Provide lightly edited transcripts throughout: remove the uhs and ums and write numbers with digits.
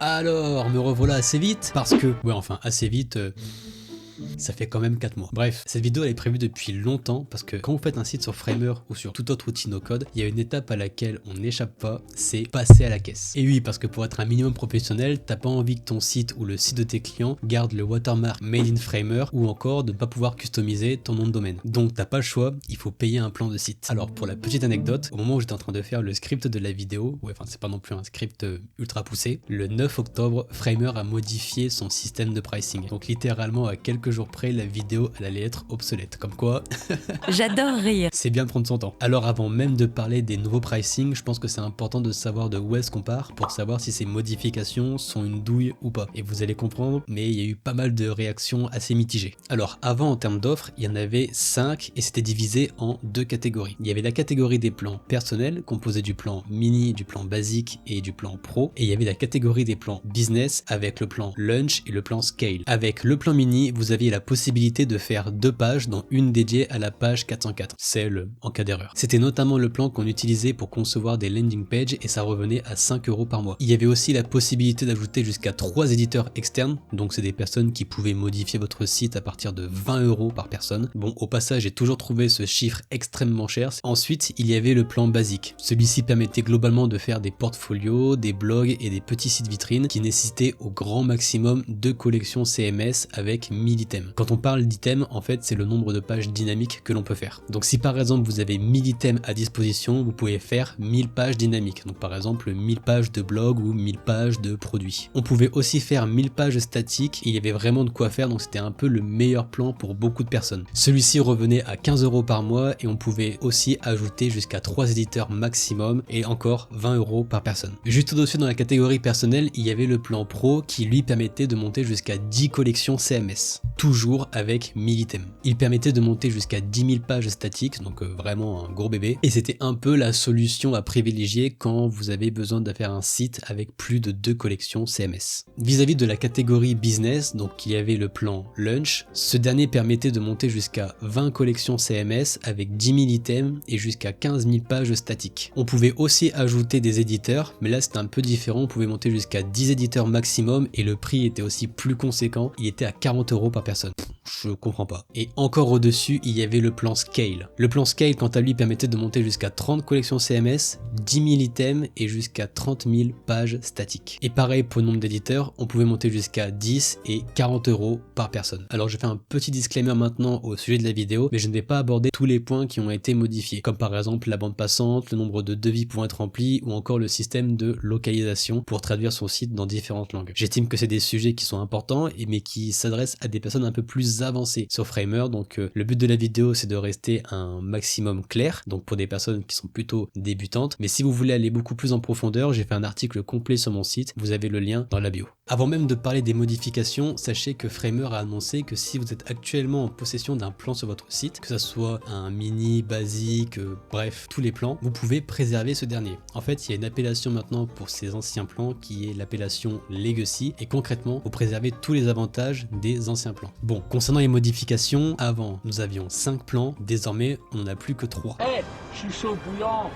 Alors, me revoilà assez vite, parce que... Ouais, enfin, assez vite... ça fait quand même 4 mois. Bref, cette vidéo elle est prévue depuis longtemps parce que quand vous faites un site sur Framer ou sur tout autre outil no code, il y a une étape à laquelle on n'échappe pas, c'est passer à la caisse. Et oui, parce que pour être un minimum professionnel, t'as pas envie que ton site ou le site de tes clients garde le watermark Made in Framer ou encore de ne pas pouvoir customiser ton nom de domaine. Donc t'as pas le choix, il faut payer un plan de site. Alors pour la petite anecdote, au moment où j'étais en train de faire le script de la vidéo, ouais enfin c'est pas non plus un script ultra poussé, le 9 octobre, Framer a modifié son système de pricing. Donc littéralement à quelques jours près, la vidéo elle allait être obsolète. Comme quoi, J'adore rire. c'est bien de prendre son temps. Alors avant même de parler des nouveaux pricing, je pense que c'est important de savoir de où est-ce qu'on part pour savoir si ces modifications sont une douille ou pas. Et vous allez comprendre, mais il y a eu pas mal de réactions assez mitigées. Alors avant en termes d'offres, il y en avait 5 et c'était divisé en 2 catégories. Il y avait la catégorie des plans personnels composée du plan mini, du plan basique et du plan pro. Et il y avait la catégorie des plans business avec le plan lunch et le plan scale. Avec le plan mini, vous aviez la possibilité de faire 2 pages dont une dédiée à la page 404, celle en cas d'erreur. C'était notamment le plan qu'on utilisait pour concevoir des landing pages et ça revenait à 5 € par mois. Il y avait aussi la possibilité d'ajouter jusqu'à 3 éditeurs externes, donc c'est des personnes qui pouvaient modifier votre site à partir de 20 € par personne. Bon, au passage, j'ai toujours trouvé ce chiffre extrêmement cher. Ensuite, il y avait le plan basique. Celui-ci permettait globalement de faire des portfolios, des blogs et des petits sites vitrines qui nécessitaient au grand maximum 2 collections CMS avec 1000 items. Quand on parle d'items, en fait, c'est le nombre de pages dynamiques que l'on peut faire. Donc si par exemple vous avez 1000 items à disposition, vous pouvez faire 1000 pages dynamiques. Donc par exemple 1000 pages de blog ou 1000 pages de produits. On pouvait aussi faire 1000 pages statiques et il y avait vraiment de quoi faire, donc c'était un peu le meilleur plan pour beaucoup de personnes. Celui-ci revenait à 15 € par mois et on pouvait aussi ajouter jusqu'à 3 éditeurs maximum et encore 20 € par personne. Juste au-dessus dans la catégorie personnelle, il y avait le plan pro qui lui permettait de monter jusqu'à 10 collections CMS. Toujours avec 1000 items. Il permettait de monter jusqu'à 10 000 pages statiques, donc vraiment un gros bébé. Et c'était un peu la solution à privilégier quand vous avez besoin de faire un site avec plus de 2 collections CMS. Vis-à-vis de la catégorie business, donc il y avait le plan lunch. Ce dernier permettait de monter jusqu'à 20 collections CMS avec 10 000 items et jusqu'à 15 000 pages statiques. On pouvait aussi ajouter des éditeurs, mais là c'était un peu différent. On pouvait monter jusqu'à 10 éditeurs maximum et le prix était aussi plus conséquent. Il était à 40 € par personne. Je comprends pas. Et encore au-dessus, il y avait le plan Scale. Le plan Scale, quant à lui, permettait de monter jusqu'à 30 collections CMS, 10 000 items et jusqu'à 30 000 pages statiques. Et pareil pour le nombre d'éditeurs, on pouvait monter jusqu'à 10 et 40 € par personne. Alors je fais un petit disclaimer maintenant au sujet de la vidéo, mais je ne vais pas aborder tous les points qui ont été modifiés, comme par exemple la bande passante, le nombre de devis pouvant être remplis, ou encore le système de localisation pour traduire son site dans différentes langues. J'estime que c'est des sujets qui sont importants, mais qui s'adressent à des personnes un peu plus avancées sur Framer, donc le but de la vidéo c'est de rester un maximum clair, donc pour des personnes qui sont plutôt débutantes, mais si vous voulez aller beaucoup plus en profondeur, j'ai fait un article complet sur mon site, vous avez le lien dans la bio. Avant même de parler des modifications, sachez que Framer a annoncé que si vous êtes actuellement en possession d'un plan sur votre site, que ça soit un mini, basique, bref, tous les plans, vous pouvez préserver ce dernier. En fait, il y a une appellation maintenant pour ces anciens plans qui est l'appellation Legacy, et concrètement, vous préservez tous les avantages des anciens plans. Bon, concernant les modifications, avant nous avions 5 plans, désormais on n'en a plus que 3. Hey, je suis chaud bouillant.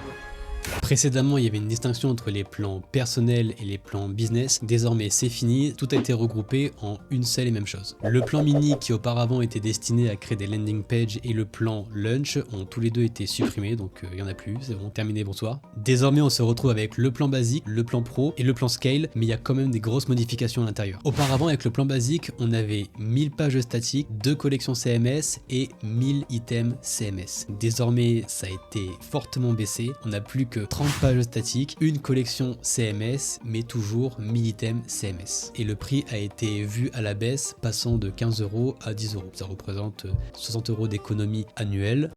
Précédemment, il y avait une distinction entre les plans personnels et les plans business. Désormais, c'est fini, tout a été regroupé en une seule et même chose. Le plan mini qui auparavant était destiné à créer des landing pages et le plan lunch ont tous les deux été supprimés, donc il n'y en a plus, c'est bon, terminé, bonsoir. Désormais, on se retrouve avec le plan basique, le plan pro et le plan scale, mais il y a quand même des grosses modifications à l'intérieur. Auparavant, avec le plan basique, on avait 1000 pages statiques, 2 collections CMS et 1000 items CMS. Désormais, ça a été fortement baissé, on n'a plus que 30 pages statiques, une collection CMS, mais toujours 1000 items CMS. Et le prix a été vu à la baisse, passant de 15 € à 10 €. Ça représente 60 € d'économie annuelle.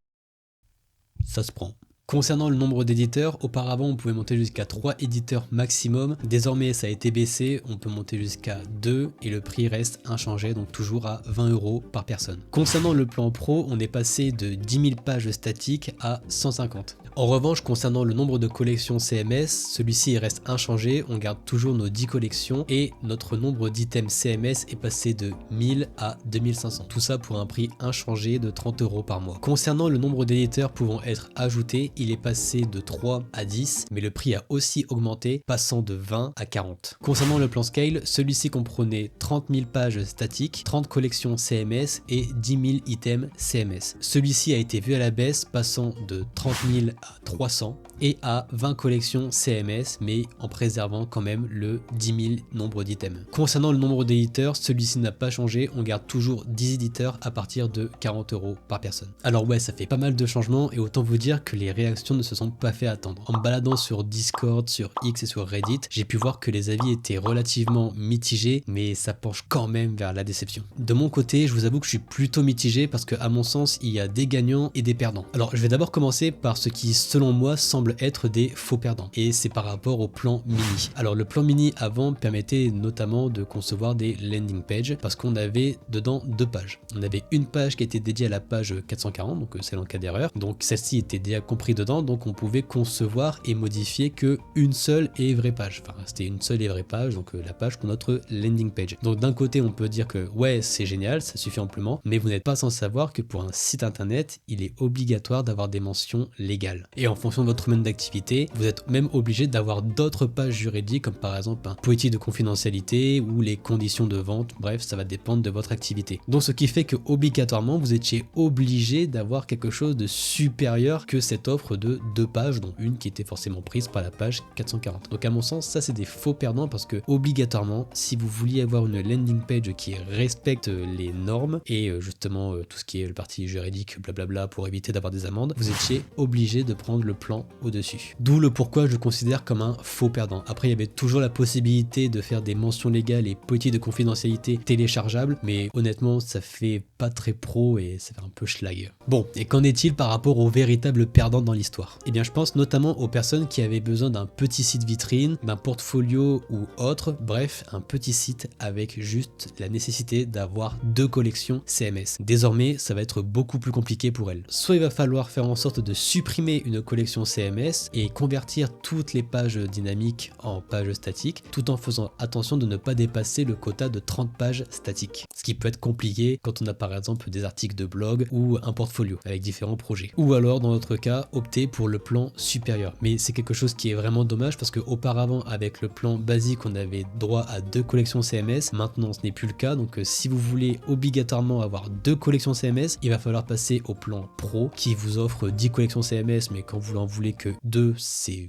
Ça se prend. Concernant le nombre d'éditeurs, auparavant on pouvait monter jusqu'à 3 éditeurs maximum, désormais ça a été baissé, on peut monter jusqu'à 2 et le prix reste inchangé, donc toujours à 20 € par personne. Concernant le plan pro, on est passé de 10 000 pages statiques à 150. En revanche, concernant le nombre de collections CMS, celui-ci reste inchangé, on garde toujours nos 10 collections et notre nombre d'items CMS est passé de 1000 à 2500. Tout ça pour un prix inchangé de 30 € par mois. Concernant le nombre d'éditeurs pouvant être ajoutés, il est passé de 3 à 10, mais le prix a aussi augmenté, passant de 20 à 40. Concernant le plan Scale, celui-ci comprenait 30 000 pages statiques, 30 collections CMS et 10 000 items CMS. Celui-ci a été vu à la baisse, passant de 30 000 à 300 et à 20 collections CMS, mais en préservant quand même le 10 000 nombre d'items. Concernant le nombre d'éditeurs, celui-ci n'a pas changé, on garde toujours 10 éditeurs à partir de 40 € par personne. Alors ouais, ça fait pas mal de changements et autant vous dire que les réactions ne se sont pas fait attendre. En me baladant sur Discord, sur X et sur Reddit, j'ai pu voir que les avis étaient relativement mitigés, mais ça penche quand même vers la déception. De mon côté, je vous avoue que je suis plutôt mitigé parce que à mon sens, il y a des gagnants et des perdants. Alors je vais d'abord commencer par ce qui selon moi semble être des faux perdants et c'est par rapport au plan mini. Alors le plan mini avant permettait notamment de concevoir des landing pages parce qu'on avait dedans deux pages. On avait une page qui était dédiée à la page 440, donc celle en cas d'erreur, donc celle-ci était déjà compris dedans, donc on pouvait concevoir et modifier que une seule et vraie page. Enfin c'était une seule et vraie page, donc la page pour notre landing page. Donc d'un côté on peut dire que ouais c'est génial, ça suffit amplement, mais vous n'êtes pas sans savoir que pour un site internet il est obligatoire d'avoir des mentions légales. Et en fonction de votre domaine d'activité, vous êtes même obligé d'avoir d'autres pages juridiques comme par exemple un politique de confidentialité ou les conditions de vente, bref ça va dépendre de votre activité. Donc ce qui fait que obligatoirement vous étiez obligé d'avoir quelque chose de supérieur que cette offre de deux pages, dont une qui était forcément prise par la page 440. Donc à mon sens ça c'est des faux perdants parce que obligatoirement si vous vouliez avoir une landing page qui respecte les normes et justement tout ce qui est le parti juridique blablabla pour éviter d'avoir des amendes, vous étiez obligé de prendre le plan au-dessus. D'où le pourquoi je le considère comme un faux perdant. Après il y avait toujours la possibilité de faire des mentions légales et politiques de confidentialité téléchargeables, mais honnêtement ça fait pas très pro et ça fait un peu schlag. Bon, et qu'en est-il par rapport aux véritables perdants dans l'histoire? Eh bien je pense notamment aux personnes qui avaient besoin d'un petit site vitrine, d'un portfolio ou autre, bref un petit site avec juste la nécessité d'avoir deux collections CMS. Désormais ça va être beaucoup plus compliqué pour elles. Soit il va falloir faire en sorte de supprimer une collection CMS et convertir toutes les pages dynamiques en pages statiques, tout en faisant attention de ne pas dépasser le quota de 30 pages statiques. Ce qui peut être compliqué quand on a par exemple des articles de blog ou un portfolio avec différents projets. Ou alors dans notre cas, opter pour le plan supérieur. Mais c'est quelque chose qui est vraiment dommage parce que auparavant avec le plan basique on avait droit à deux collections CMS, maintenant ce n'est plus le cas, donc si vous voulez obligatoirement avoir deux collections CMS, il va falloir passer au plan pro qui vous offre 10 collections CMS, mais quand vous en voulez que 2, c'est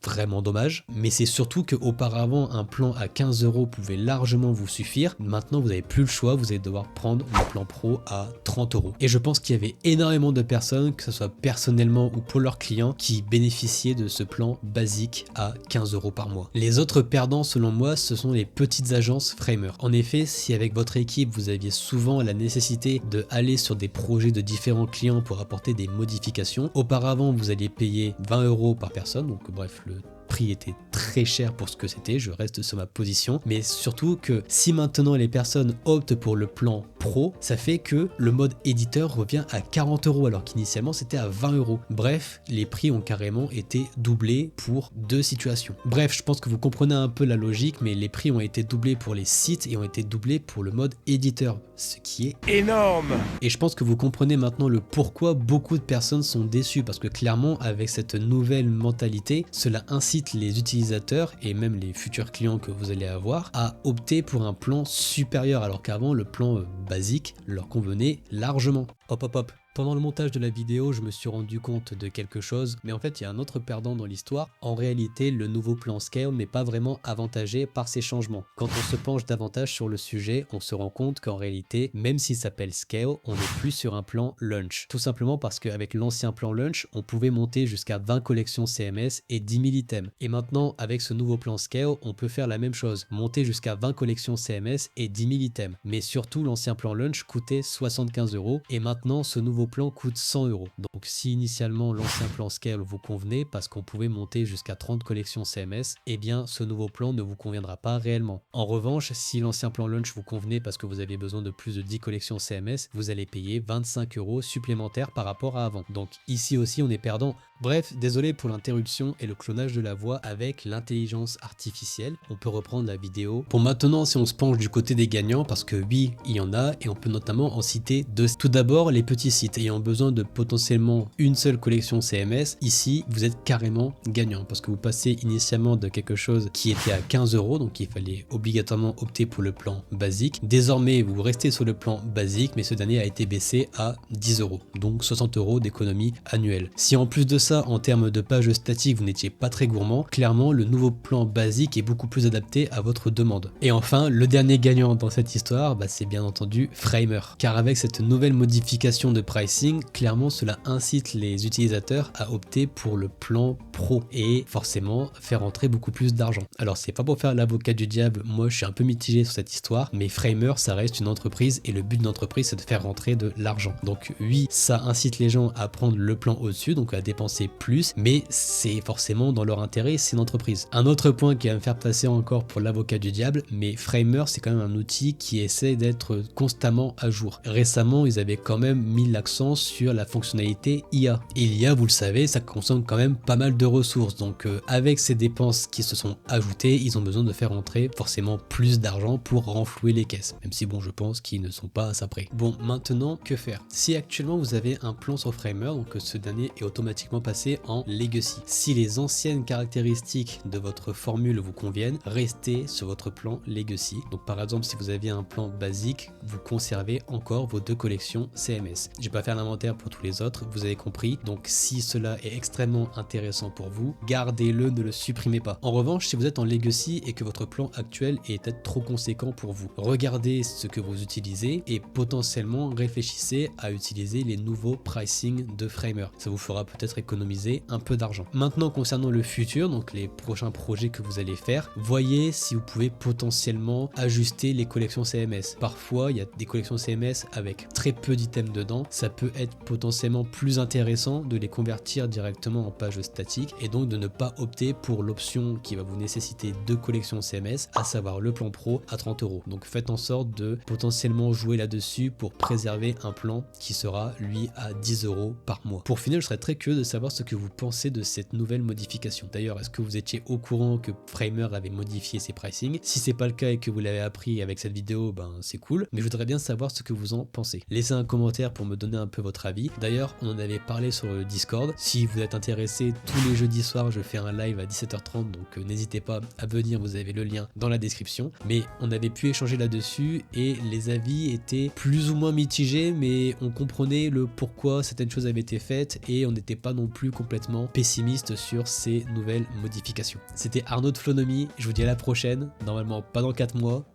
vraiment dommage, mais c'est surtout qu'auparavant un plan à 15 € pouvait largement vous suffire. Maintenant vous n'avez plus le choix, vous allez devoir prendre le plan pro à 30 €. Et je pense qu'il y avait énormément de personnes, que ce soit personnellement ou pour leurs clients, qui bénéficiaient de ce plan basique à 15 € par mois. Les autres perdants selon moi ce sont les petites agences framers. En effet, si avec votre équipe vous aviez souvent la nécessité de aller sur des projets de différents clients pour apporter des modifications, auparavant vous alliez payer 20 € par personne, donc bref le prix était très cher pour ce que c'était, je reste sur ma position, mais surtout que si maintenant les personnes optent pour le plan pro, ça fait que le mode éditeur revient à 40 € alors qu'initialement c'était à 20 €. Bref, les prix ont carrément été doublés pour deux situations. Bref, je pense que vous comprenez un peu la logique, mais les prix ont été doublés pour les sites et ont été doublés pour le mode éditeur, ce qui est énorme. Et je pense que vous comprenez maintenant le pourquoi beaucoup de personnes sont déçues, parce que clairement avec cette nouvelle mentalité, cela incite les utilisateurs et même les futurs clients que vous allez avoir à opter pour un plan supérieur alors qu'avant le plan basique leur convenait largement. Hop hop hop. Pendant le montage de la vidéo, je me suis rendu compte de quelque chose, mais en fait il y a un autre perdant dans l'histoire. En réalité, le nouveau plan Scale n'est pas vraiment avantagé par ces changements. Quand on se penche davantage sur le sujet, on se rend compte qu'en réalité, même s'il s'appelle Scale, on n'est plus sur un plan Launch. Tout simplement parce qu'avec l'ancien plan Launch, on pouvait monter jusqu'à 20 collections CMS et 10 000 items. Et maintenant, avec ce nouveau plan Scale, on peut faire la même chose, monter jusqu'à 20 collections CMS et 10 000 items. Mais surtout, l'ancien plan Launch coûtait 75 € et maintenant, ce nouveau plan coûte 100 €. Donc si initialement l'ancien plan Scale vous convenait parce qu'on pouvait monter jusqu'à 30 collections CMS, eh bien ce nouveau plan ne vous conviendra pas réellement. En revanche, si l'ancien plan Launch vous convenait parce que vous avez besoin de plus de 10 collections CMS, vous allez payer 25 € supplémentaires par rapport à avant. Donc ici aussi on est perdant Bref, désolé pour l'interruption et le clonage de la voix avec l'intelligence artificielle. On peut reprendre la vidéo. Pour maintenant, si on se penche du côté des gagnants, parce que oui, il y en a, et on peut notamment en citer deux. Tout d'abord, les petits sites ayant besoin de potentiellement une seule collection CMS, ici, vous êtes carrément gagnant, parce que vous passez initialement de quelque chose qui était à 15 €, donc il fallait obligatoirement opter pour le plan basique. Désormais, vous restez sur le plan basique, mais ce dernier a été baissé à 10 €, donc 60 € d'économie annuelle. Si en plus de ça, en termes de pages statiques, vous n'étiez pas très gourmand, clairement, le nouveau plan basique est beaucoup plus adapté à votre demande. Et enfin, le dernier gagnant dans cette histoire, c'est bien entendu Framer. Car avec cette nouvelle modification de pricing, clairement, cela incite les utilisateurs à opter pour le plan pro et forcément faire entrer beaucoup plus d'argent. Alors, c'est pas pour faire l'avocat du diable, moi je suis un peu mitigé sur cette histoire, mais Framer, ça reste une entreprise et le but d'une entreprise, c'est de faire rentrer de l'argent. Donc oui, ça incite les gens à prendre le plan au-dessus, donc à dépenser plus, mais c'est forcément dans leur intérêt, c'est une entreprise. Un autre point qui va me faire passer encore pour l'avocat du diable, mais Framer, c'est quand même un outil qui essaie d'être constamment à jour. Récemment, ils avaient quand même mis l'accent sur la fonctionnalité IA. Et l'IA, vous le savez, ça consomme quand même pas mal de ressources, donc avec ces dépenses qui se sont ajoutées, ils ont besoin de faire entrer forcément plus d'argent pour renflouer les caisses, même si bon, je pense qu'ils ne sont pas à ça près. Bon, maintenant, que faire? Si actuellement vous avez un plan sur Framer, donc ce dernier est automatiquement passé en Legacy. Si les anciennes caractéristiques de votre formule vous conviennent, restez sur votre plan Legacy. Donc par exemple, si vous aviez un plan basique, vous conservez encore vos deux collections CMS. Je vais pas faire l'inventaire pour tous les autres, vous avez compris. Donc si cela est extrêmement intéressant pour vous, gardez-le, ne le supprimez pas. En revanche, si vous êtes en Legacy et que votre plan actuel est peut-être trop conséquent pour vous, regardez ce que vous utilisez et potentiellement réfléchissez à utiliser les nouveaux pricing de Framer. Ça vous fera peut-être économiser un peu d'argent. Maintenant, concernant le futur, donc les prochains projets que vous allez faire, voyez si vous pouvez potentiellement ajuster les collections CMS. Parfois, il y a des collections CMS avec très peu d'items dedans. Ça peut être potentiellement plus intéressant de les convertir directement en page statique et donc de ne pas opter pour l'option qui va vous nécessiter deux collections CMS, à savoir le plan pro à 30 €. Donc faites en sorte de potentiellement jouer là-dessus pour préserver un plan qui sera lui à 10 € par mois. Pour finir, je serais très curieux de savoir ce que vous pensez de cette nouvelle modification. D'ailleurs, est-ce que vous étiez au courant que Framer avait modifié ses pricing? Si c'est pas le cas et que vous l'avez appris avec cette vidéo, c'est cool, mais je voudrais bien savoir ce que vous en pensez. Laissez un commentaire pour me donner un peu votre avis. D'ailleurs, on en avait parlé sur le Discord. Si vous êtes intéressé, tous les jeudis soirs, je fais un live à 17h30, donc n'hésitez pas à venir, vous avez le lien dans la description. Mais on avait pu échanger là-dessus et les avis étaient plus ou moins mitigés, mais on comprenait le pourquoi certaines choses avaient été faites et on n'était pas non plus complètement pessimiste sur ces nouvelles modifications. C'était Arnaud de Flonomy, je vous dis à la prochaine, normalement pas dans 4 mois.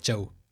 Ciao.